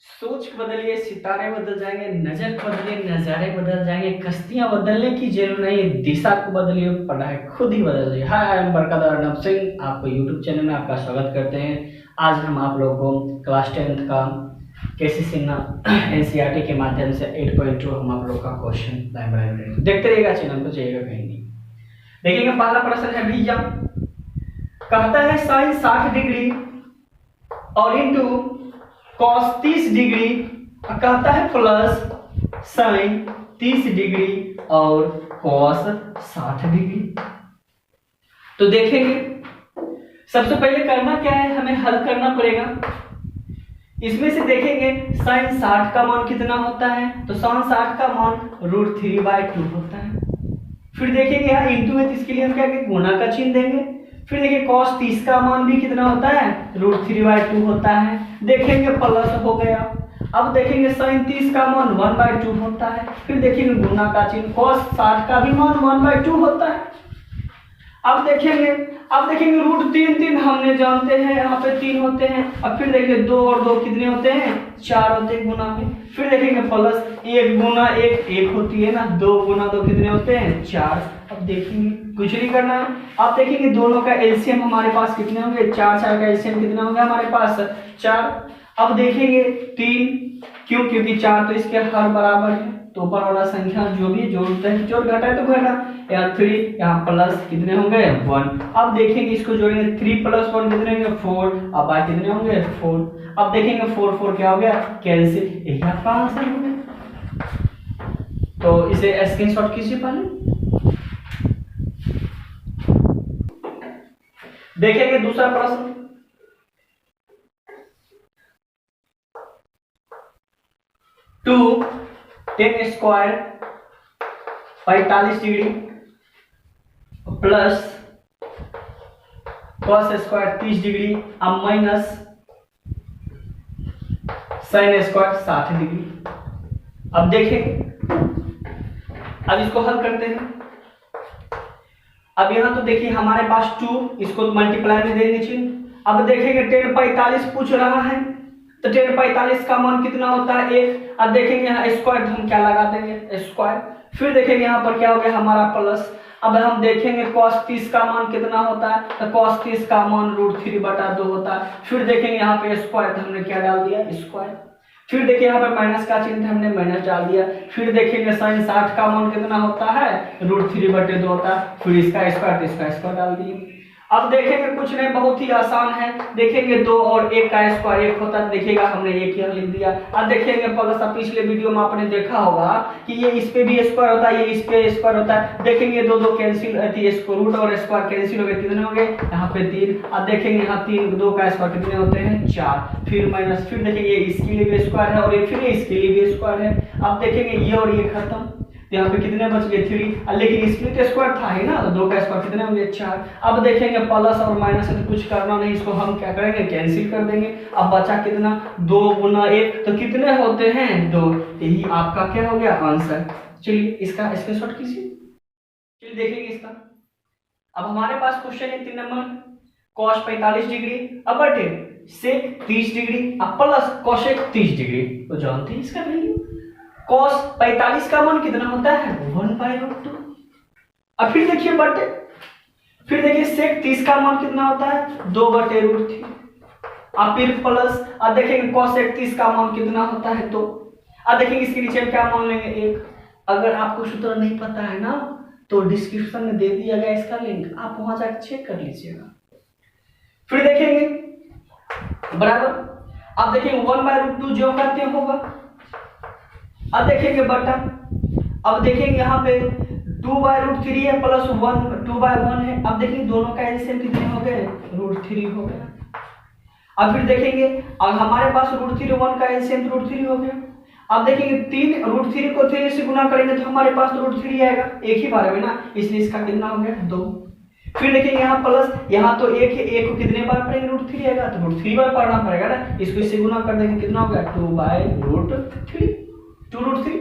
सोच बदलिए, सितारे बदल जाएंगे, नजर बदलिए, नजारे बदल जाएंगे, कश्तियां बदलने की जरूरत नहीं, दिशा को बदलिए, पढ़ाई खुद ही बदल जाए। हाय, आई एम बरकत अर्नब सिंह, आपको यूट्यूब चैनल में आपका स्वागत करते हैं। आज हम आप लोगों को क्लास 10th का केसी सिन्हा एनसीईआरटी के माध्यम से 8.2 हम आप लोग का क्वेश्चन लाइन बाय लाइन देखते रहिएगा, चैनल को जाइएगा कहीं नहीं। देखिएगा पहला प्रश्न है भैया, कहता है साइन 60 डिग्री और इंटू कॉस 30 डिग्री, कहता है प्लस साइन 30 डिग्री और कॉस 60 डिग्री। तो देखेंगे सबसे पहले करना क्या है, हमें हल करना पड़ेगा। इसमें से देखेंगे साइन 60 का मान कितना होता है, तो साइन 60 का मान √3/2 होता है। फिर देखेंगे यहाँ इंटू है, तो इसके लिए हम क्या करेंगे, गुणा का चिन्ह देंगे। फिर देखिए cos 30 का मान भी कितना होता है, √3/2 होता है। देखेंगे प्लस हो गया। अब देखेंगे sin 30 का मान 1/2 होता है। फिर देखेंगे गुणा का चिन्ह, cos 60 का भी मान 1/2 होता है। अब देखेंगे √3 हमने जानते हैं, यहाँ पे 3 होते हैं। अब फिर देखेंगे 2 और 2 कितने होते हैं, 4 होते हैं गुना में। फिर देखेंगे प्लस 1 गुना 1 1 होती है ना, 2 गुना 2 कितने होते हैं, 4। अब देखेंगे कुछ नहीं करना है। अब देखेंगे दोनों का एलसीएम हमारे पास कितने होंगे, 4 4 का एलसीएम कितना होगा हमारे पास 4। अब देखेंगे 3, क्यों, क्योंकि 4 तो इसके हर बराबर है, तो ऊपर वाला संख्या जो भी जोड़ते हैं, जोड़ घटाए तो घटा, यहाँ 3 यहाँ प्लस कितने होंगे 1। अब देखेंगे इसको जोड़ेंगे, 3 + 1 कितने होंगे 4, अब बाकी कितने होंगे 4। अब देखेंगे 4 4 क्या हो गया, कैंसिल, यही आपका आंसर हो गया। तो इसे स्क्रीनशॉट कीजिए पहले। देखेंगे दूसरा प्रश्न, 2 tan² 45 degree plus cos² 30 degree अब माइनस sin² 60 डिग्री। अब देखेंगे, अब इसको हल करते हैं। अब यहाँ तो देखिए हमारे पास 2, इसको मल्टीप्लाई में देंगे चिन्ह। अब देखेंगे tan 45 पूछ रहा है, तो tan 45 का मान कितना होता है 1। अब देखेंगे यहाँ स्क्वायर, हम क्या लगा देंगे स्क्वायर। फिर देखेंगे यहाँ पर क्या हो गया हमारा प्लस। अब हम देखेंगे cos 30 का मान कितना होता है, तो cos 30 का मान √3/2 होता है। फिर देखेंगे यहाँ पे स्क्वायर, तो हमने क्या डाल दिया स्क्वायर। फिर देखिए यहाँ पर माइनस का चिन्ह हमने माइनस डाल दिया। फिर देखेंगे sin 60 का मान कितना होता है, √3/2 होता है। फिर इसका स्क्वायर, तो इसका स्क्वायर डाल दिए। अब देखेंगे कुछ नहीं, बहुत ही आसान है। देखेंगे 2 और 1 का स्क्वायर 1 होता है, देखिएगा हमने 1 यहाँ लिख दिया। अब देखेंगे प्लस, पिछले वीडियो में आपने देखा होगा कि ये इस पे भी स्क्वायर होता है, ये इस पे स्क्वायर होता है। देखेंगे 2 2 कैंसिल, रूट और स्क्वायर कैंसिल हो गए, कितने हो गए यहाँ पे 3। अब देखेंगे यहाँ 3 2 का स्क्वायर कितने होते हैं 4। फिर माइनस, फिर देखेंगे इसके लिए भी स्क्वायर है और फिर इसके लिए भी स्क्वायर है। अब देखेंगे ये और ये खत्म, यहाँ पे कितने बच गए 3, लेकिन इसके लिए तो स्क्वायर था ही ना, तो 2 का स्क्वायर कितने होंगे 4। अब देखेंगे प्लस और माइनस है तो कुछ करना नहीं, इसको हम क्या करेंगे कैंसिल कर देंगे। अब बचा कितना 2 गुना 1, तो कितने होते हैं 2। यही आपका क्या हो गया आंसर। चलिए इसका स्क्रीनशॉट कीजिए। चलिए देखेंगे इसका। अब हमारे पास क्वेश्चन है 3 नंबर, cos 45 डिग्री अब बटे sec 30 डिग्री अब प्लस cosec 30 डिग्री। तो जानते हैं इसका वैल्यू, cos 45 का मान कितना होता है 1/√2। अब फिर देखिए बटे, फिर देखिए sec 30 का मान कितना होता है 2/√3। अब फिर प्लस, अब देखेंगे cosec 30 का मान कितना होता है 2। अब देखेंगे इसके नीचे हम क्या मान लेंगे 1। अगर आपको सूत्र नहीं पता है ना, तो डिस्क्रिप्शन में दे दिया गया इसका लिंक, आप वहां जाकर चेक कर लीजिएगा। फिर देखेंगे बराबर, अब देखेंगे 1/√2 जो करते होगा। अब देखेंगे बटा, अब देखेंगे यहाँ पे 2/√3 है प्लस 2/1 है। अब देखेंगे दोनों का एलसीएम कितने हो गए √3 हो गया। अब फिर देखेंगे, अब हमारे पास √3 1 का एलसीएम √3 हो गया। अब देखेंगे 3 √3 को 3 से गुना करेंगे तो हमारे पास √3 आएगा एक ही बार में ना, इसलिए इसका कितना हो गया 2। फिर देखेंगे यहाँ प्लस, यहाँ तो 1 है, 1 को कितने बार पढ़ेंगे √3 आएगा, तो √3 बार पढ़ना पड़ेगा ना, इसको इससे गुना कर देंगे कितना हो गया 2/√3।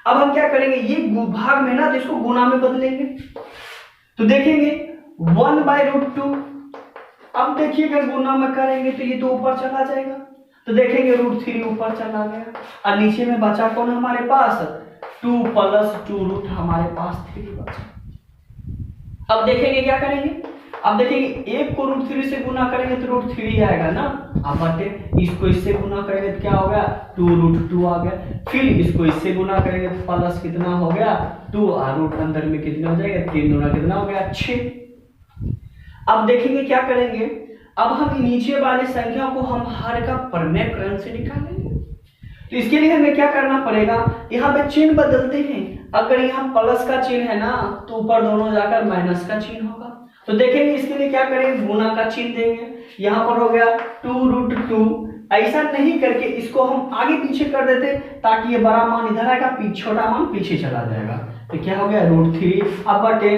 अब हम क्या करेंगे, ये भाग में ना तो इसको गुना में बदलेंगे। तो देखेंगे 1/√2, अब देखिएगा गुना में करेंगे तो ये तो ऊपर चला जाएगा, तो तो देखेंगे √3 ऊपर चला गया और नीचे में बचा कौन हमारे पास 2 + 2 रूट हमारे पास 3 बचा। अब देखेंगे क्या करेंगे, अब देखेंगे एक को √3 से गुना करेंगे तो √3 आएगा ना, अब बटे इसको इससे गुना करेंगे तो क्या हो गया 2√2 आ गया, फिर इसको इससे गुना करेंगे तो प्लस कितना हो गया 2 और रूट अंदर में कितने हो जाएगा 3 दूना कितना हो गया 6। अब देखेंगे क्या करेंगे, अब हम नीचे वाले संख्या को हम हर का परमेय क्रम से निकालेंगे। तो इसके लिए हमें क्या करना पड़ेगा, यहाँ पे चिन्ह बदलते हैं, अगर यहाँ प्लस का चिन्ह है ना तो ऊपर दोनों जाकर माइनस का चिन्ह होगा। तो देखेंगे इसके लिए क्या करेंगे, गुना का चिन्ह देंगे, यहाँ पर हो गया 2√2, ऐसा नहीं करके इसको हम आगे पीछे कर देते ताकि ये बड़ा मान इधर आएगा, छोटा मान पीछे चला जाएगा। तो क्या हो गया √3 अब बटे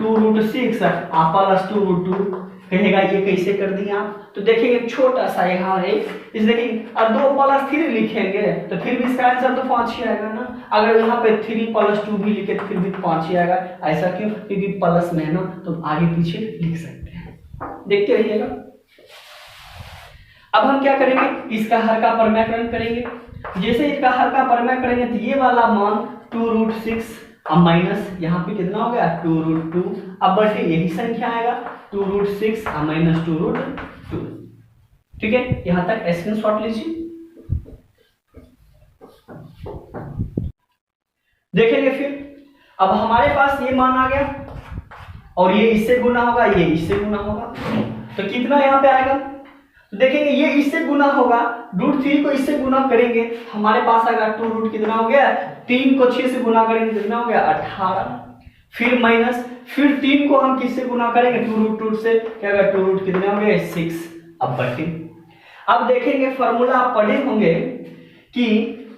2√6 प्लस 2√2 कहेगा ये कैसे कर दिया आप, तो देखेंगे छोटा सा यहाँ है, इस देखेंगे अब 2 + 3 लिखेंगे तो फिर भी इसका आंसर तो 5 ही आएगा ना, अगर यहाँ पे 3 + 2 भी लिखे तो फिर भी 5 ही आएगा। ऐसा क्यों, क्योंकि प्लस में है ना तो आगे पीछे लिख सकते हैं, देखते रहिएगा। अब हम क्या करेंगे, इसका हर का परमेयकरण करेंगे, जैसे इसका हर का परमेय करेंगे तो ये वाला मान 2√6 अब माइनस यहाँ पे कितना हो गया 2√2, अब बटे यही संख्या आएगा 2√6 और माइनस 2√2। ठीक है, यहां तक स्क्रीनशॉट लीजिए। देखेंगे फिर अब हमारे पास ये मान आ गया और ये इससे गुना होगा, ये इससे गुना होगा, तो कितना यहाँ पे आएगा, तो देखेंगे ये इससे गुना होगा, √3 को इससे गुना करेंगे हमारे पास आएगा 2 रूट कितना हो गया 3 को 6 से गुना करेंगे कितना हो गया 18, फिर माइनस, फिर 3 को हम किससे गुना करेंगे 2√2 से, क्या होगा 2 रूट कितने हो गए 6, अब बटे। अब देखेंगे फॉर्मूला आप पढ़े होंगे कि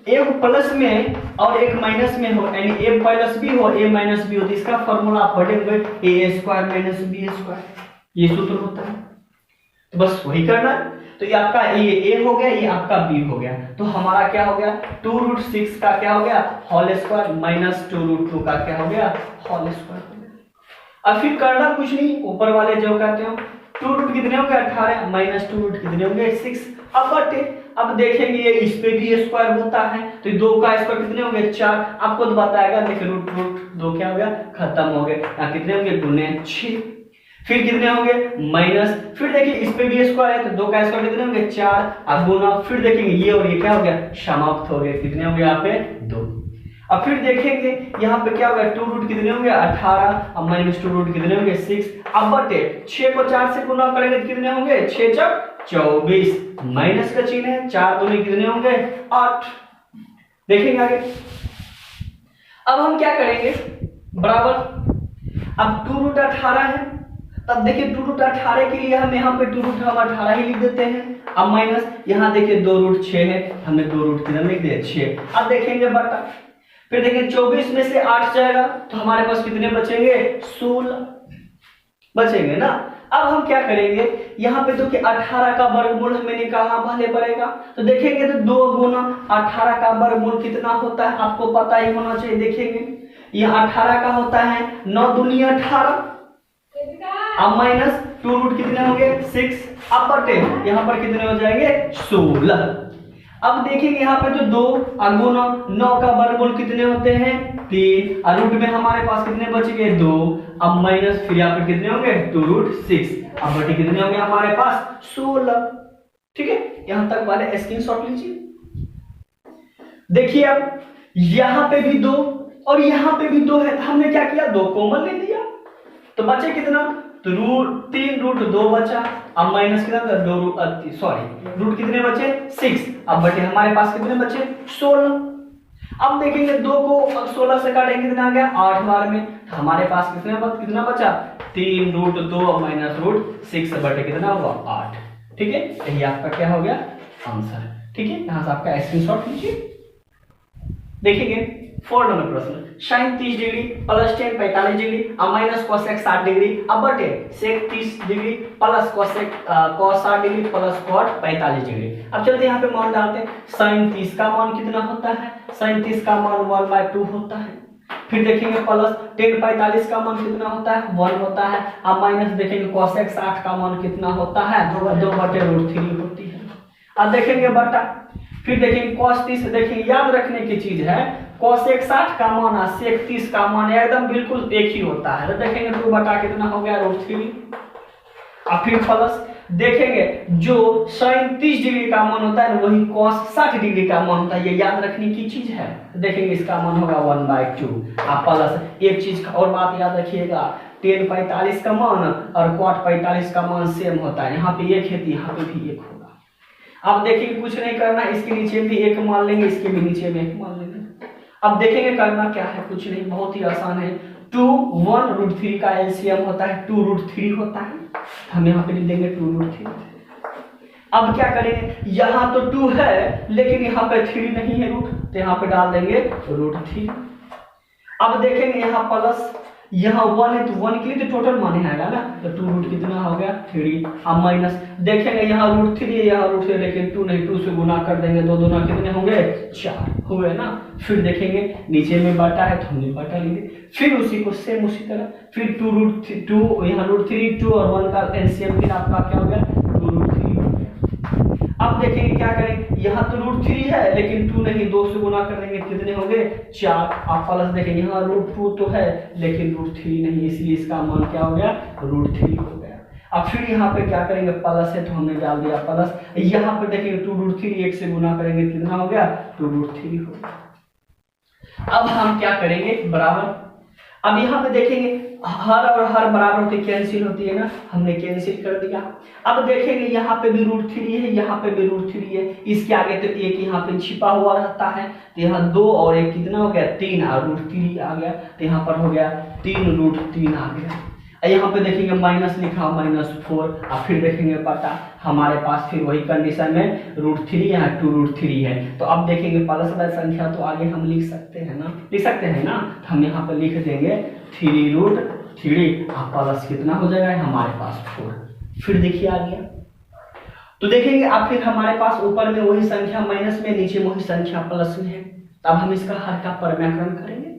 एक प्लस में और एक माइनस में हो, यानी a प्लस b हो a माइनस b हो, तो इसका फॉर्मूला आप पढ़े होंगे a² - b², ये सूत्र होता है, तो बस वही करना है। तो ये आपका ये a हो गया, ये आपका b हो गया, तो हमारा क्या हो गया 2√6 का क्या हो गया होल स्क्वायर माइनस 2√2 का क्या हो गया होल स्क्वायर हो गया। अब फिर करना कुछ नहीं, ऊपर वाले जो कहते हो 2 रूट कितने होंगे 18 माइनस 2 रूट कितने होंगे 6, अब बटे। अब देखेंगे ये इस पे भी स्क्वायर होता है तो 2 का स्क्वायर कितने होंगे 4, आपको तो बताएगा, देखिए √2 क्या हो गया खत्म हो गए, यहाँ कितने होंगे गुने 6, फिर कितने होंगे माइनस, फिर देखिए इस पे भी स्क्वायर है तो 2 का स्क्वायर कितने होंगे 4, अब गुना, फिर देखेंगे ये और ये क्या हो गया समाप्त हो गए, कितने होंगे यहाँ पे 2। अब फिर देखेंगे यहाँ पे क्या होगा 2 रूट कितने होंगे 18 अब माइनस 2 रूट कितने होंगे 6, अब बटे 6 को 4 से गुना करेंगे तो कितने होंगे 6 × 24, माइनस का चिन्ह है 4 दूनी कितने होंगे 8। देखेंगे आगे, अब हम क्या करेंगे बराबर, अब 2 रूट 18 है, अब देखिए 2 रूट 18 के लिए हम यहाँ पे 2 रूट हम 18 ही लिख देते हैं, अब माइनस यहाँ देखिए 2 रूट 6 है, हमने 2 रूट कितने लिख दिए 6, अब देखेंगे बटा, फिर देखिए 24 में से 8 जाएगा तो हमारे पास कितने बचेंगे 16 बचेंगे ना। अब हम क्या करेंगे, यहाँ पे तो कि 18 का वर्गमूल हमें निकालना पहले पड़ेगा, तो देखेंगे तो 2 गुना 18 का वर्गमूल कितना होता है आपको पता ही होना चाहिए। देखेंगे ये 18 का होता है 9 दूनी 18, अब माइनस 2 रूट कितने होंगे 6, अब बटे यहाँ पर कितने हो जाएंगे 16। अब देखेंगे यहाँ पे तो 2 और गुना 9 का वर्गमूल कितने होते हैं 3, और रूट में हमारे पास कितने बच गए 2, अब माइनस फिर यहाँ पे कितने होंगे 2√6, अब बटे कितने होंगे हमारे पास 16। ठीक है, यहाँ तक वाले स्क्रीनशॉट लीजिए। देखिए अब यहाँ पे भी 2 और यहाँ पे भी 2 है, तो हमने क्या किया 2 कॉमन ले लिया, तो बचे कितना तो 3√2 बचा, अब माइनस कितना था 2 रूट कितने बचे 6, अब बटे हमारे पास कितने बचे 16। अब देखेंगे 2 को 16 से काटेंगे कितना आ गया 8 बार में, तो हमारे पास कितना बचा 3√2 माइनस √6 बटे कितना हुआ 8। ठीक है, यही आपका क्या हो गया आंसर। ठीक है, यहाँ से आपका स्क्रीनशॉट लीजिए। देखिए 4 नंबर प्रश्न, sin 30 degree plus tan 45 degree अब माइनस cosec 60 डिग्री अब बटे sec 30 degree plus cosec cos 60 degree plus cot 45 degree. अब चलते यहाँ पे मान डालते हैं, sin 30 का मान कितना होता है, sin 30 का मान 1/2 होता है, फिर देखेंगे प्लस tan 45 का मान कितना होता है 1 होता है, अब माइनस देखेंगे cosec 60 का मान कितना होता है 2/√3 होती है। अब देखेंगे बटा, फिर देखेंगे cos 30, देखेंगे याद रखने की चीज है, cos 60 का मान और sec 30 का मान एकदम बिल्कुल एक ही होता है। तो देखेंगे 2 बटा कितना हो गया √3, और फिर प्लस देखेंगे जो sin 30 डिग्री का मान होता है वही cos 60 डिग्री का मान होता है, ये याद रखने की चीज है। देखेंगे इसका मान होगा 1/2, आप प्लस एक चीज का और बात याद रखिएगा, tan 45 का मान और cot 45 का मान सेम होता है, यहाँ पे एक है तो यहाँ पे भी एक होगा। अब देखिए कुछ नहीं करना, इसके नीचे भी एक मान लेंगे, इसके भी नीचे में एक मान लेंगे। अब देखेंगे करना क्या है, कुछ नहीं, बहुत ही आसान है। 2 1√3 का एलसीएम होता है 2√3 होता है, हम यहाँ पे लिख देंगे 2√3। अब क्या करेंगे, यहाँ तो 2 है लेकिन यहाँ पे 3 नहीं है रूट, तो यहाँ पे डाल देंगे √3। अब देखेंगे यहाँ प्लस, यहाँ 1 है तो 1 के लिए तो टोटल मान आएगा ना, तो 2 रूट कितना हो गया 3। अब माइनस देखेंगे यहाँ √3 है, यहाँ √3 लेकिन 2 नहीं, 2 से गुना कर देंगे, 2 दूना कितने होंगे 4 हुए ना। फिर देखेंगे नीचे में बटा है तो हमने बटा लिए, फिर उसी को सेम उसी तरह, फिर 2 यहाँ √3 2 और 1 का एलसीएम फिर आपका क्या हो गया 2√3 हो गया। अब देखेंगे क्या करें, यहाँ तो √3 है लेकिन 2 नहीं, 2 से गुना कर देंगे कितने होंगे 4। आप प्लस देखेंगे यहाँ √2 तो है लेकिन √3 नहीं, इसलिए इसका मान क्या हो गया √3 हो गया। अब फिर यहाँ पे क्या करेंगे, प्लस है तो हमने डाल दिया प्लस, यहाँ पे देखेंगे 2√3 1 से गुना करेंगे कितना हो गया 2√3 हो गया। अब हम क्या करेंगे बराबर, अब यहाँ पे देखेंगे हर और हर बराबर होती कैंसिल होती है ना, हमने कैंसिल कर दिया। अब देखेंगे यहाँ पे भी √3 है, यहाँ पे भी √3 है, इसके आगे तो एक यहाँ पे छिपा हुआ रहता है, तो यहाँ 2 और 1 कितना हो गया 3 और √3 आ गया, तो यहाँ पर हो गया 3√3 आ गया। यहाँ पे देखेंगे माइनस लिखा -4, और फिर देखेंगे बटा, हमारे पास फिर वही कंडीशन में √3 यहाँ 2√3 है। तो अब देखेंगे प्लस वाली संख्या तो आगे हम लिख सकते हैं ना, लिख सकते हैं ना, तो हम यहाँ पे लिख देंगे 3√3, प्लस कितना हो जाएगा हमारे पास 4। फिर देखिए आ गया, तो देखेंगे अब फिर हमारे पास ऊपर में वही संख्या माइनस में, नीचे में वही संख्या प्लस में है। अब हम इसका हर का परम्यकरण करेंगे,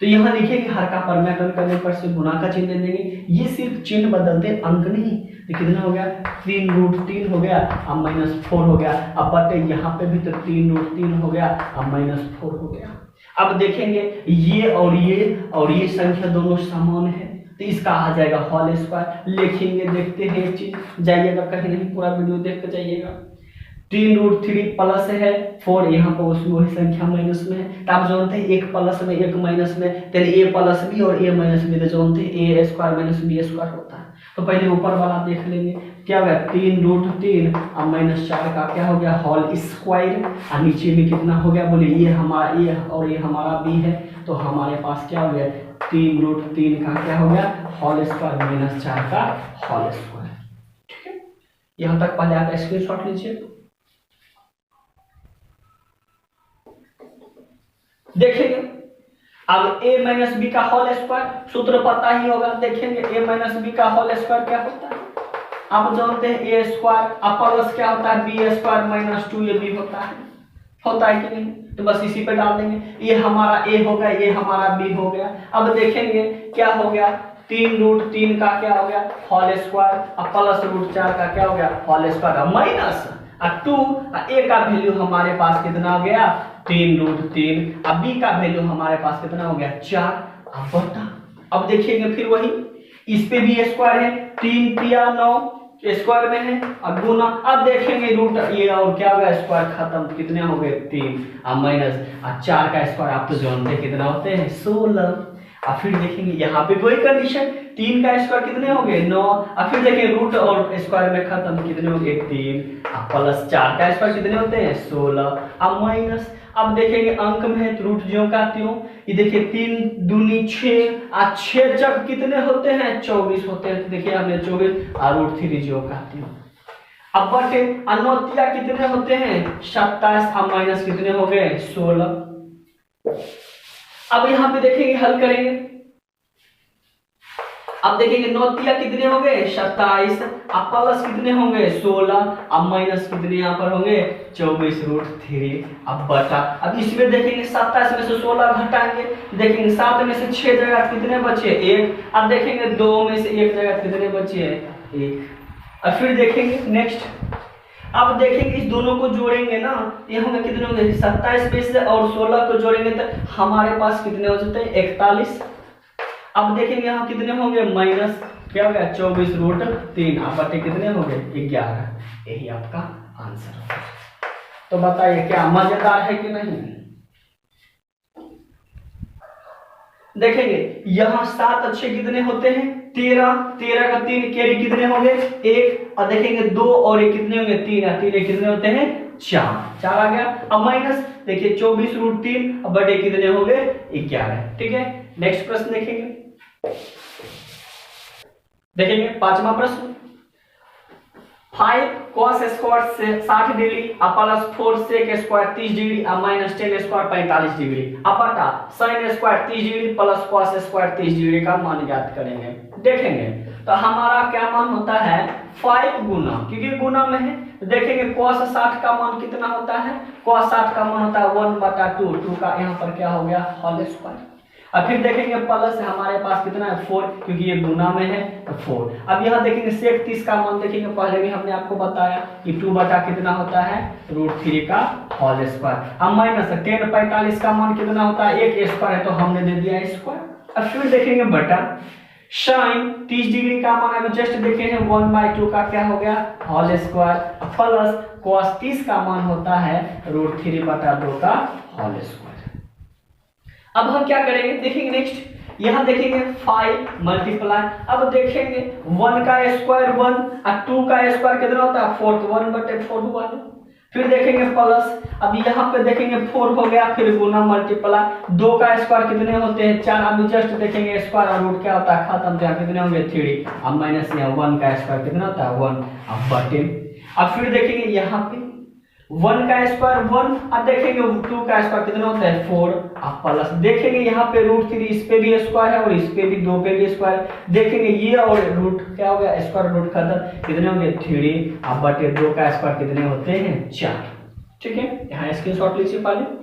तो यहाँ लिखेंगे हर का परम्यकरण करने पर से गुना का चिन्ह दे देंगे, ये सिर्फ चिन्ह बदलते अंक नहीं, तो कितना हो गया 3√3 हो गया, अब -4 हो गया। अब बटे यहाँ पे भी तो 3√3 हो गया, अब -4 हो गया। अब देखेंगे ये और ये संख्या दोनों समान है, तो इसका आ जाएगा होल स्क्वायर। लिखेंगे, देखते हैं एक चीज, जाइएगा कहीं नहीं, पूरा वीडियो देख कर जाइएगा। 3√3 प्लस है 4, यहाँ पर उसमें वही संख्या माइनस में है, तो आप जानते हैं एक प्लस में एक माइनस में, तेरे ए प्लस बी और ए माइनस बी, तो जानते हैं ए स्क्वायर माइनस बी स्क्वायर होता है। तो पहले ऊपर वाला देख लेंगे क्या होगा 3√3 और -4 का क्या हो गया होल स्क्वायर, और नीचे में कितना हो गया बोले ये हमारा ए और ये हमारा बी है, तो हमारे पास क्या हो गया 3√3 का क्या हो गया होल स्क्वायर -4 का होल स्क्वायर। ठीक है, यहाँ तक पहले आप स्क्रीनशॉट लीजिए। देखेंगे अब a माइनस बी का होल स्क्वायर, सूत्र पता ही होगा, देखेंगे a माइनस बी का होल स्क्वायर क्या होता है, आप जानते हैं a स्क्वायर, प्लस क्या होता है b स्क्वायर -2ab होता है कि नहीं, तो बस इसी पे डाल देंगे, ये हमारा a हो गया, ये हमारा b हो गया। अब देखेंगे क्या हो गया 3√3 का क्या हो गया होल स्क्वायर, प्लस √4 का क्या हो गया होल स्क्वायर, माइनस 2, a का वैल्यू हमारे पास कितना हो गया 3√3, अब b का वैल्यू हमारे पास कितना हो गया 4, अब बटा। अब देखिएगा फिर वही, इस पे भी स्क्वायर है, 3 3 9 स्क्वायर में है, अब गुना, अब देखेंगे रूट ये और क्या होगा स्क्वायर खत्म, कितने हो गए 3, अब माइनस 4 का स्क्वायर आप तो जानते हैं कितना होते हैं 16। अब फिर देखेंगे यहाँ पे वही कंडीशन, 3 का स्क्वायर कितने हो गए 9, अब फिर देखिए रूट और स्क्वायर में खत्म, कितने हो गए 3, अब प्लस 4 का स्क्वायर कितने होते हैं 16, अब माइनस। अब देखेंगे अंक में है तो रूट ज्यों का त्यों, ये देखिए 3 दूनी 6 और 6 जब कितने होते हैं 24 होते हैं, तो देखिए हमने 24 और √3 ज्यों का त्यों। अब बटे अनोतिया कितने होते हैं 27, अब माइनस कितने हो गए 16। अब यहाँ पे देखेंगे हल करेंगे, अब देखेंगे 9 कितने हो गए 27, अब प्लस कितने होंगे 16, अब माइनस कितने यहाँ पर होंगे 24√3, अब बटा। अब इसमें देखेंगे 27 में से 16 घटाएंगे, देखेंगे 7 में से 6 जगह कितने बचे 1, अब देखेंगे 2 में से 1 जगह कितने बचे 1। अब फिर देखेंगे नेक्स्ट, अब देखेंगे इस दोनों को जोड़ेंगे ना, ये होंगे कितने होंगे 27 में से, और 16 को जोड़ेंगे तो हमारे पास कितने हो जाते हैं 41। अब देखेंगे यहाँ कितने होंगे माइनस क्या हो गया 24√3, अब बटे कितने हो गए 11। यही आपका आंसर होगा। तो बताइए क्या मजेदार है कि नहीं। देखेंगे यहाँ 7 अच्छे कितने होते हैं 13, 13 का 3 कैरी कितने हो गए 1, और देखेंगे 2 और 1 कितने होंगे 3, 3 कितने होते हैं 4 आ गया। अब माइनस देखिए 24√3 अब बटे कितने हो गए 11। ठीक है, नेक्स्ट प्रश्न देखेंगे। देखेंगे 5वां प्रश्न, 5 cos स्क्वायर से 60 degree plus 4 sec square 30 degree minus 10 square 45 degree अपटा sin square 30 degree plus cos square 30 degree का मान ज्ञात करेंगे। देखेंगे तो हमारा क्या मान होता है 5 गुना, क्योंकि गुना में है। देखेंगे cos 60 का मान कितना होता है, cos 60 का मान होता है 1/2, 2 का यहाँ पर क्या हो गया होल स्क्वायर। अब फिर देखेंगे प्लस हमारे पास कितना है 4, क्योंकि ये गुना में है तो 4। अब यहाँ देखेंगे sec 30 का मान देखेंगे, पहले भी हमने आपको बताया कि 2 बटा कितना होता है √3 का होल स्क्वायर। अब माइनस 10 45 का मान कितना होता है 1 स्क्वायर है, तो हमने दे दिया स्क्वायर। अब फिर देखेंगे बटा sin 30 डिग्री का मान अगर जस्ट देखेंगे 1/2 का क्या हो गया होल स्क्वायर, प्लस cos 30 का मान होता है √3/2 का होल स्क्वायर। अब हम क्या करेंगे देखेंगे नेक्स्ट, यहाँ देखेंगे 5 मल्टीप्लाई, अब देखेंगे 1 का स्क्वायर 1 और 2 का स्क्वायर कितना होता है 4, 1/4 1। फिर देखेंगे प्लस, अब यहाँ पे देखेंगे 4 हो गया, फिर गुना मल्टीप्लाई 2 का स्क्वायर कितने होते हैं 4, अभी जस्ट देखेंगे स्क्वायर और रूट क्या होता है खत्म, तो यहाँ कितने होंगे 3, अब माइनस यहाँ 1 का स्क्वायर कितना होता है 1 अब बटे। अब फिर देखेंगे यहाँ पे 1 का स्क्वायर 1, अब देखेंगे 2 का स्क्वायर कितना होता है 4, अब प्लस देखेंगे यहाँ पे √3 इस पे भी स्क्वायर है और इस पे भी 2 पे भी स्क्वायर, देखेंगे ये और रूट क्या हो गया स्क्वायर रूट खत्म कितने होंगे 3, अब बटे 2 का स्क्वायर कितने होते हैं 4। ठीक है, यहाँ स्क्रीनशॉट लीजिए पहले।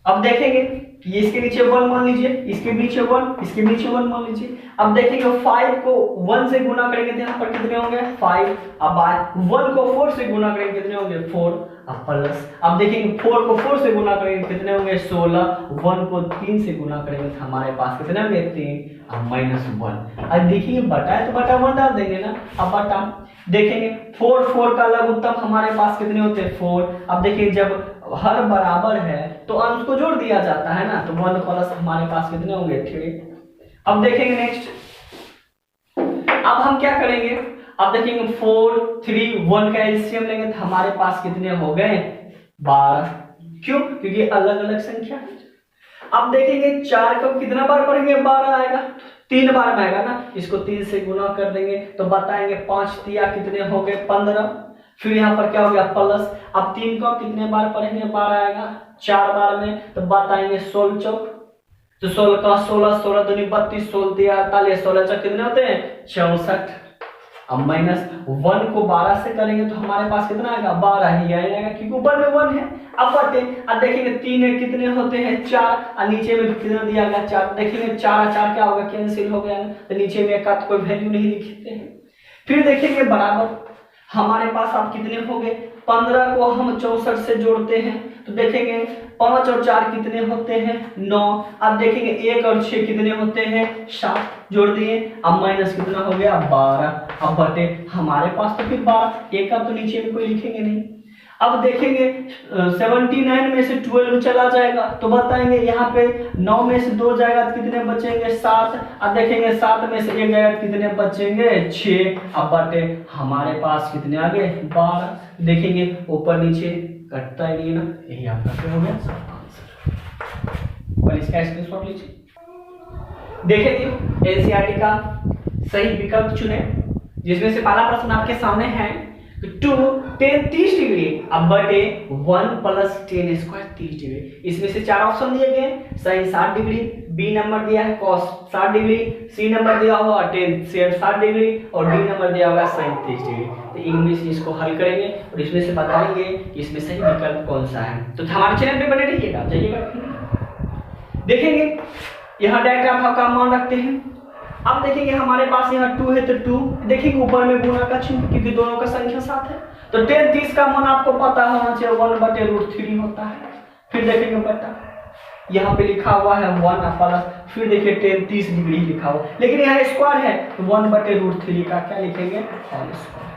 अब देखेंगे ये इसके नीचे 1 मान लीजिए, इसके नीचे 1, इसके नीचे 1 मान लीजिए। अब देखेंगे 5 को 1 से गुना करेंगे तो यहाँ पर कितने होंगे 5, अब 1 को 4 से गुना करेंगे कितने होंगे 4, अब प्लस अब देखेंगे 4 को 4 से गुना करेंगे कितने होंगे 16, 1 को 3 से गुना करेंगे तो हमारे पास कितने होंगे 3, अब -1। अब देखिए बटा है तो बटा 1 डाल देंगे ना, अब बटा देखेंगे 4 का लघुत्तम हमारे पास कितने होते हैं 4। अब देखिए जब हर बराबर है तो अंश को जोड़ दिया जाता है ना, तो 1 प्लस हमारे पास कितने होंगे 3। अब देखेंगे नेक्स्ट, अब हम क्या करेंगे, अब देखेंगे 4 3 1 का एलसीएम लेंगे तो हमारे पास कितने हो गए 12। क्यों, क्योंकि अलग अलग संख्या है। अब देखेंगे 4 को कितना बार पढ़ेंगे 12 आएगा, 3 बार में आएगा ना, इसको 3 से गुना कर देंगे तो बताएंगे 5 तिया कितने हो गए 15। फिर यहाँ पर क्या हो गया प्लस, अब 3 को कितने बार पढ़ेंगे 12 आएगा 4 बार में तो बताएंगे 16 चौक, तो 16 का 16 16 दूनी 32 16 तिया 48 16 चौक कितने होते हैं 64। अब माइनस 1 को 12 से करेंगे तो हमारे पास कितना आएगा 12 ही आएगा, क्योंकि ऊपर में 1 है। अब बटे, अब देखेंगे 3 कितने होते हैं 4 और नीचे में कितना दिया गया 4, देखेंगे 4 4 क्या होगा कैंसिल हो गया, तो नीचे में का कोई वैल्यू नहीं लिखते हैं। फिर देखेंगे बराबर हमारे पास अब कितने हो गए 15 को हम 64 से जोड़ते हैं तो देखेंगे 5 और 4 कितने होते हैं 9। अब देखेंगे 1 और 6 कितने होते हैं 7, जोड़ दिए, अब माइनस कितना हो गया 12, अब बटे हमारे पास तो फिर 12, एक अब तो नीचे में कोई लिखेंगे नहीं। अब देखेंगे 79 में से 12 चला जाएगा तो बताएंगे यहाँ पे 9 में से 2 जाएगा तो कितने बचेंगे 7। अब देखेंगे 7 में से 1 जाएगा तो कितने बचेंगे 6, अब बटे हमारे पास कितने आ गए 12। देखेंगे ऊपर नीचे कटता ही नहीं ना, यही आपका क्या हो गया आंसर। और इसका स्क्रीनशॉट लीजिए। देखेंगे एनसीईआरटी का सही विकल्प चुने, जिसमें से पहला प्रश्न आपके सामने है 2 10 30 डिग्री अब बटे 1 प्लस 10 स्क्वायर 30 डिग्री। इसमें से 4 ऑप्शन दिए गए, साइन 60 डिग्री, बी नंबर दिया है cos 60 डिग्री, सी नंबर दिया हुआ 10 सेक 60 डिग्री और डी नंबर दिया हुआ साइन 30 डिग्री। तो इंग्लिश इसको हल करेंगे और इसमें से बताएंगे कि इसमें सही विकल्प कौन सा है। तो हमारे चैनल पे बने रहिएगा, जाइएगा। देखेंगे यहाँ डायरेक्ट आप का मान रखते हैं। अब देखेंगे हमारे पास यहाँ 2 है तो 2, देखेंगे ऊपर में गुना का चिन्ह क्योंकि दोनों का संख्या 7 है तो tan 30 का मान आपको पता होना चाहिए 1/√3 होता है। फिर देखेंगे बेटा यहाँ पे लिखा हुआ है 1 प्लस, फिर देखिए tan 30 डिग्री लिखा हुआ, लेकिन यहाँ स्क्वायर है तो 1/√3 का क्या लिखेंगे होल स्क्वायर।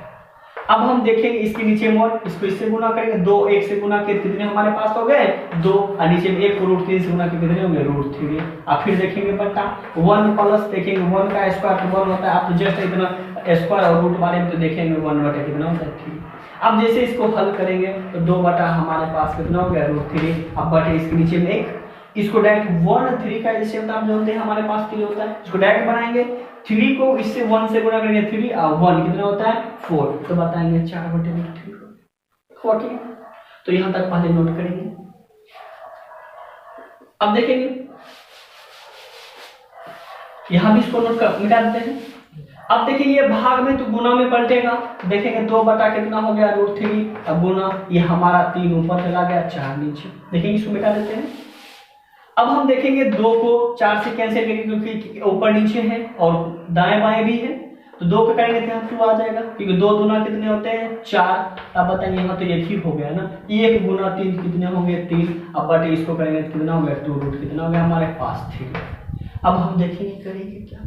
अब हम देखेंगे इसके नीचे मोड, इसको इससे गुना करेंगे, 2 1 से गुना के कितने हमारे पास हो गए 2, और नीचे में 1 को √3 से गुना के कितने होंगे √3। अब फिर देखेंगे बेटा 1 प्लस, देखेंगे 1 का स्क्वायर तो 1 होता है, आप तो जस्ट इतना स्क्वायर और रूट बारे में तो देखेंगे 1 बटा कितना होता है 3। अब जैसे इसको हल करेंगे तो 2 बटा हमारे पास कितना हो गया √3, अब बटे इसके नीचे में 1, इसको डायरेक्ट 1 3 का जैसे आप जानते हैं हमारे पास 3 होता है, इसको डायरेक्ट बनाएंगे 3 को इससे 1 से गुणा करेंगे 3 और 1 कितना होता है 4, तो बताएंगे 4/√3 हुआ ठीक। तो यहां तक पहले नोट करेंगे। अब देखेंगे यहां भी इसको नोट कर मिटा देते हैं। अब देखिए ये भाग में तो गुना में पलटेगा, देखेंगे 2 बटा कितना हो गया √3, अब गुना ये हमारा 3 ऊपर चला गया 4 नीचे, देखेंगे इसको मिटा देते हैं। अब हम देखेंगे 2 को 4 से कैंसिल करेंगे क्योंकि ऊपर नीचे है और दाएं बाएं भी है, तो 2 को करेंगे तो यहाँ 2 आ जाएगा क्योंकि 2 दूना कितने होते हैं 4। अब बताएंगे यहाँ तो ये ठीक हो गया ना, 1 गुना 3 कितने होंगे 3, अब बटे इसको करेंगे तो कितना हो गया 2 कितना हो गया हमारे पास 3। अब हम देखेंगे करेंगे क्या,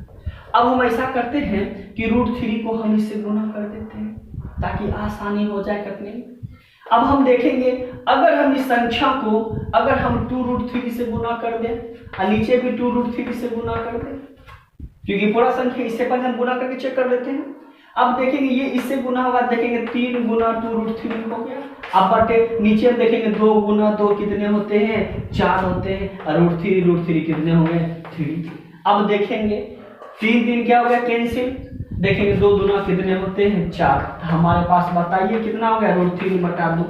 अब हम ऐसा करते हैं कि √3 को हम इससे गुना कर देते हैं ताकि आसानी हो जाए करने। अब हम देखेंगे अगर हम इस संख्या को अगर हम 2√3 से गुना कर दें और नीचे भी 2√3 से गुना कर दें, क्योंकि पूरा संख्या इससे पहले हम गुना करके चेक कर लेते हैं। अब देखेंगे ये इससे गुना होगा, देखेंगे 3 गुना 2√3 हो गया, अब बटे नीचे हम देखेंगे 2 गुना 2 कितने होते हैं 4 होते हैं, और √3 कितने हो गए 3। अब देखेंगे 3 3 क्या हो गया कैंसिल, देखेंगे 2 दूना कितने होते हैं 4, हमारे पास बताइए कितना हो गया √3/2।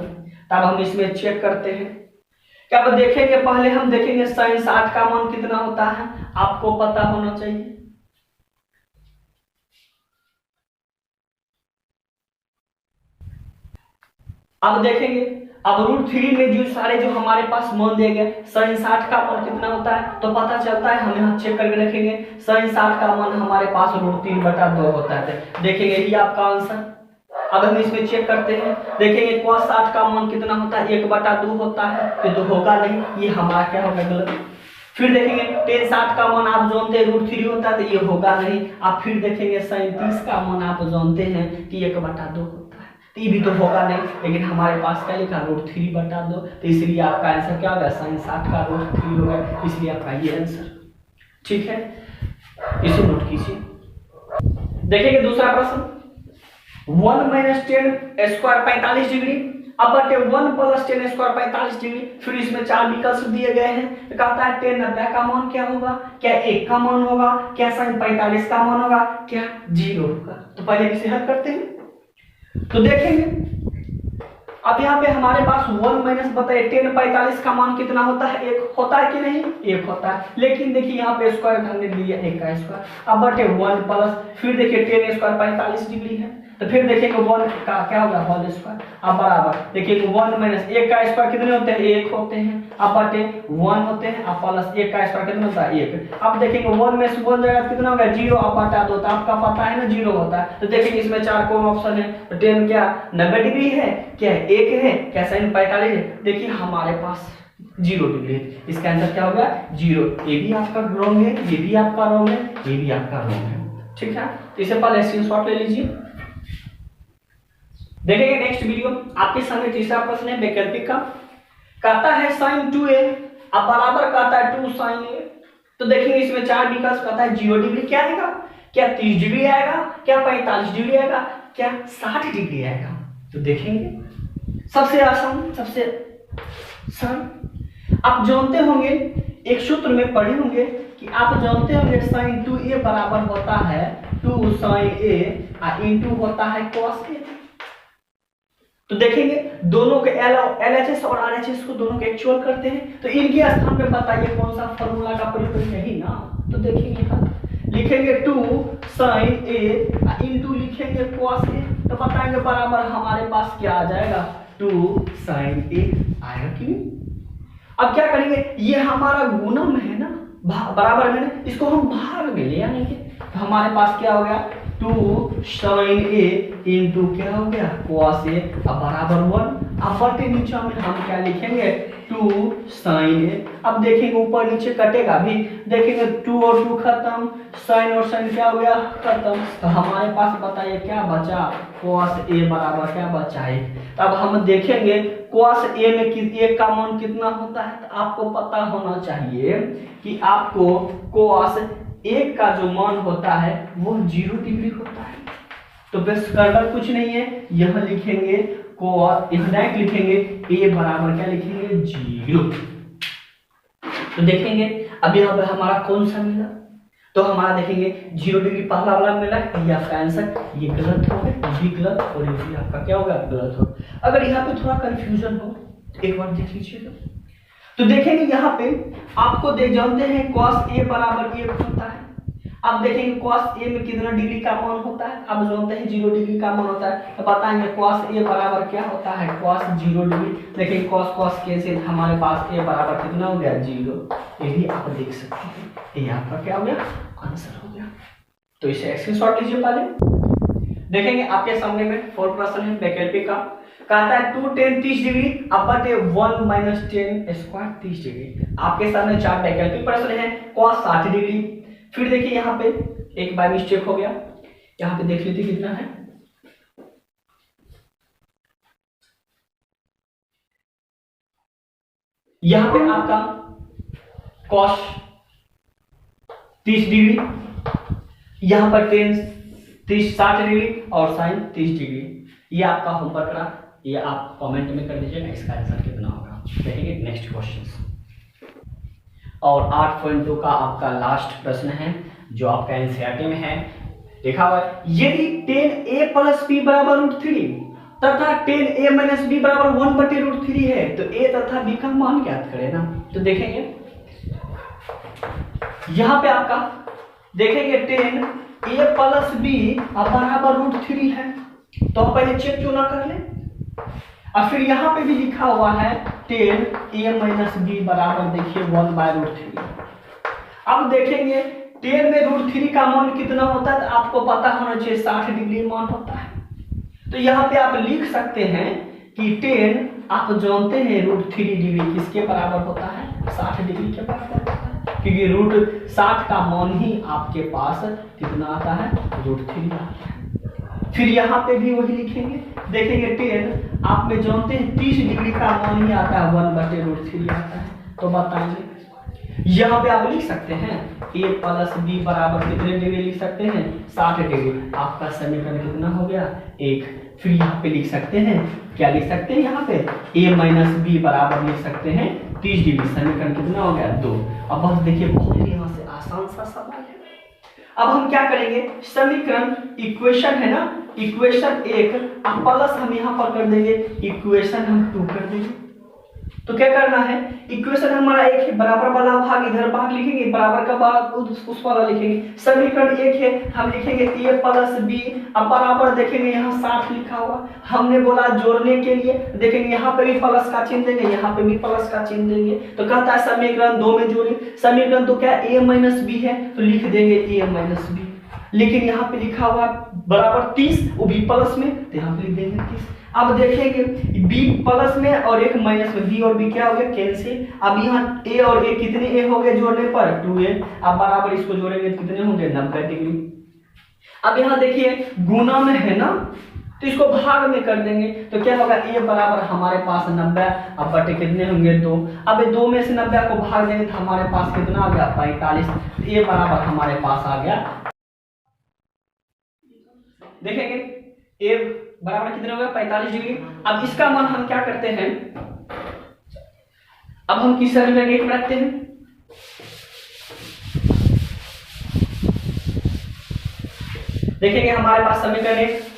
तब हम इसमें चेक करते हैं क्या, अब देखेंगे पहले हम देखेंगे sin 60 का मान कितना होता है आपको पता होना चाहिए। अब देखेंगे अब √3 में जो सारे जो हमारे पास मान दिए गए sin 60 का मान कितना होता है तो पता चलता है, हम यहाँ चेक करके रखेंगे sin 60 का मान हमारे पास √3/2 होता है। देखिए यही आपका आंसर। अब हम इसमें चेक करते हैं, देखेंगे cos 60 का मान कितना होता है 1/2 होता है, ये तो होगा नहीं, ये हमारा क्या होगा गलत। फिर देखेंगे tan 60 का मान आप जानते हैं √3 होता है, तो ये होगा नहीं। आप फिर देखेंगे sin 30 का मान आप जानते हैं कि 1/2 होता है, तो ये भी तो होगा नहीं, लेकिन हमारे पास क्या लिखा √3/2, तो इसलिए आपका आंसर क्या होगा sin 60 का √3 होगा, इसलिए आपका ये आंसर ठीक है। इसे नोट कीजिए। देखेंगे दूसरा प्रश्न 1 - 10 स्क्वायर 45 डिग्री, अब बटे 1 + 10 स्क्वायर 45 डिग्री, फिर इसमें 4 विकल्प दिए गए हैं, तो कहता है tan 90 का मान क्या होगा, क्या 1 का मान होगा, क्या sin 45 का मान होगा, क्या 0 होगा। तो पहले इसे हल करते हैं। तो देखेंगे अब यहाँ पे हमारे पास 1 - बताइए tan 45 का मान कितना होता है 1 होता है कि नहीं 1 होता है, लेकिन देखिए यहाँ पे स्क्वायर हमने लिया 1 का स्क्वायर, अब बटे 1 प्लस फिर देखिए tan स्क्वायर 45 डिग्री है, तो फिर देखेंगे 1 का क्या होगा होल स्क्वायर, अब बराबर देखिए 1 - 1 का स्क्वायर कितने होते हैं 1 होते हैं, अब बटे 1 होते हैं, अब प्लस 1 का स्क्वायर कितना होता है 1। अब देखेंगे 1 में से 1 जाएगा कितना होगा 0, अब बटा 2, तो आपका पता है ना 0 होता है। तो देखेंगे इसमें 4 कौन ऑप्शन है, तो tan क्या 90 डिग्री है, क्या 1 है, क्या sin 45 है, देखिए हमारे पास 0 डिग्री है, इसका आंसर क्या होगा 0। ये भी आपका रॉन्ग है, ये भी आपका रॉन्ग है, ये भी आपका रॉन्ग है, ठीक है। तो इसे पहले स्क्रीनशॉट ले लीजिए। देखेंगे नेक्स्ट वीडियो आपके सामने तीसरा प्रश्न है वैकल्पिक का, कहता है sin 2a अब बराबर कहता है 2 sin a, तो देखेंगे इसमें 4 विकल्प कहता है 0 डिग्री क्या आएगा, क्या 30 डिग्री आएगा, क्या 45 डिग्री आएगा, क्या 60 डिग्री आएगा। तो देखेंगे सबसे आसान सबसे सरल आप जानते होंगे, एक सूत्र में पढ़े होंगे कि आप जानते होंगे sin 2a बराबर होता है 2 sin a इंटू होता है cos a। तो देखेंगे दोनों के LHS और RHS को दोनों के एक्चुअल करते हैं, तो इनके स्थान पे बताइए कौन सा फॉर्मूला का प्रयोग करेंगे, यही ना। तो देखेंगे लिखेंगे 2 sin a इंटू लिखेंगे cos a, तो बताएंगे बराबर हमारे पास क्या आ जाएगा 2 sin a आएगा कि नहीं। अब क्या करेंगे, ये हमारा गुणन है ना बराबर में ना, इसको हम भाग में ले आएंगे, तो हमारे पास क्या हो गया 2 साइन ए इंटू क्या हो गया कॉस ए अब बराबर 1। अब बटे नीचे में हम क्या लिखेंगे 2 साइन ए। अब देखेंगे ऊपर नीचे कटेगा भी, देखेंगे 2 और 2 खत्म, साइन और साइन क्या हो गया खत्म। तो हमारे पास बताइए क्या बचा कॉस ए बराबर क्या बचा है। तब हम देखेंगे कॉस ए में ए का मान कितना होता है। तो आपको पता होना चाहिए कि आपको कॉस ए का जो मान होता है वो 0 डिग्री होता है। तो बस गड़बड़ कुछ नहीं है, यह लिखेंगे कॉस, यह डायरेक्ट लिखेंगे ए बराबर क्या लिखेंगे 0। तो देखेंगे अब यहाँ पे हमारा कौन सा मिला, तो हमारा देखेंगे 0 डिग्री पहला वाला मिला है, ये आपका आंसर ये गलत हो गया, ये गलत और ये भी आपका क्या होगा गलत हो। अगर यहाँ पे थोड़ा कंफ्यूजन हो एक बार देख लीजिएगा। तो देखेंगे यहाँ पे आपको देख जानते हैं cos a बराबर 1 होता है। अब देखेंगे cos a में कितना डिग्री का मान होता है, अब जानते हैं 0 डिग्री का मान होता है। तो बताएंगे cos a बराबर क्या होता है cos 0 डिग्री। देखेंगे cos k से हमारे पास a बराबर कितना हो गया 0। ये भी आप देख सकते हैं, ये आपका क्या हो गया आंसर हो गया। तो इसे स्क्रीनशॉट लीजिए पहले। देखेंगे आपके सामने में 4 प्रश्न है वैकल्पिक का, कहता है 2 10 30 डिग्री अब बटे 1 माइनस 10 स्क्वायर 30 डिग्री। आपके सामने 4 वैकल्पिक प्रश्न है cos 60 डिग्री। फिर देखिए यहाँ पे एक बाय मिस्टेक हो गया, यहाँ पे देख लेते कितना है। यहाँ पे आपका cos 30 डिग्री, यहाँ पर 60 डिग्री और साइन 30 डिग्री। ये आपका होमवर्क रहा, ये आप कमेंट में कर दीजिएगा इसका आंसर कितना होगा। देखेंगे नेक्स्ट क्वेश्चन। और 8.2 का आपका लास्ट प्रश्न है जो आपका एनसीईआरटी में है। देखा हुआ यदि 10a प्लस b बराबर √3 तथा 10a माइनस b बराबर 1/√3 है तो a तथा b का मान ज्ञात करें ना। तो देखेंगे यहाँ पे आपका देखेंगे 10a प्लस b बराबर √3 है, तो पहले चेक क्यों ना कर ले। और फिर यहाँ पे भी लिखा हुआ है 10a माइनस b बराबर देखिए 1/√3। अब देखेंगे 10 में √3 का मान कितना होता है, तो आपको पता होना चाहिए 60 डिग्री मान होता है। तो यहाँ पे आप लिख सकते हैं कि 10 आप जानते हैं √3 डिग्री किसके बराबर होता है 60 डिग्री के बराबर होता है, क्योंकि √60 का मान ही आपके पास कितना आता है √3 आता है। फिर यहाँ पे भी वही लिखेंगे, देखेंगे 10 आप में जानते हैं 30 डिग्री का मान ही आता है 1/√3 आता है। तो बताइए यहाँ पे आप लिख सकते हैं a प्लस b बराबर कितने डिग्री लिख सकते हैं 60 डिग्री। आपका समीकरण कितना हो गया 1। फिर यहाँ पे लिख सकते हैं क्या लिख सकते हैं यहाँ पे a माइनस b बराबर लिख सकते हैं 30 डिग्री। समीकरण कितना हो गया 2। अब बस देखिए बहुत यहाँ से आसान सा सवाल है। अब हम क्या करेंगे समीकरण इक्वेशन है ना, इक्वेशन 1 अब प्लस हम यहाँ पर कर देंगे, इक्वेशन हम 2 कर देंगे। तो क्या करना है इक्वेशन हमारा 1 है, बराबर वाला भाग इधर भाग लिखेंगे, बराबर का भाग उस वाला लिखेंगे। समीकरण 1 है हम लिखेंगे a प्लस b अब बराबर देखेंगे यहाँ 60 लिखा हुआ, हमने बोला जोड़ने के लिए देखेंगे यहाँ पे भी प्लस का चिन्ह देंगे, यहाँ पे भी प्लस का चिन्ह देंगे। तो कहता है समीकरण 2 में जोड़िए। समीकरण 2 क्या a माइनस b है तो लिख देंगे a माइनस b, लेकिन यहाँ पे लिखा हुआ बराबर 30 वो भी प्लस में, तो यहाँ पे लिख देंगे 30। अब देखेंगे b प्लस में और एक माइनस में, b और b क्या हो गया कैंसिल। अब यहाँ a और a कितने a हो गए जोड़ने पर 2a। अब बराबर इसको जोड़ेंगे तो कितने होंगे 90 डिग्री। अब यहाँ देखिए गुना में है ना तो इसको भाग में कर देंगे, तो क्या होगा a बराबर हमारे पास 90 अब बटे कितने होंगे 2। अब 2 में से 90 को भाग देंगे तो हमारे पास कितना आ गया 45। a बराबर हमारे पास आ गया, देखेंगे a बराबर कितने हो गया 45 डिग्री। अब इसका मान हम क्या करते हैं, अब हम किस समीकरण 1 में रखते हैं, देखेंगे हमारे पास समीकरण 1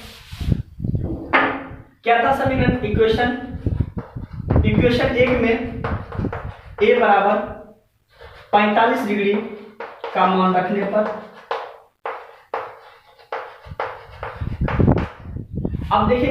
क्या था। समीकरण इक्वेशन 1 में a बराबर 45 डिग्री का मान रखने पर अब देखिए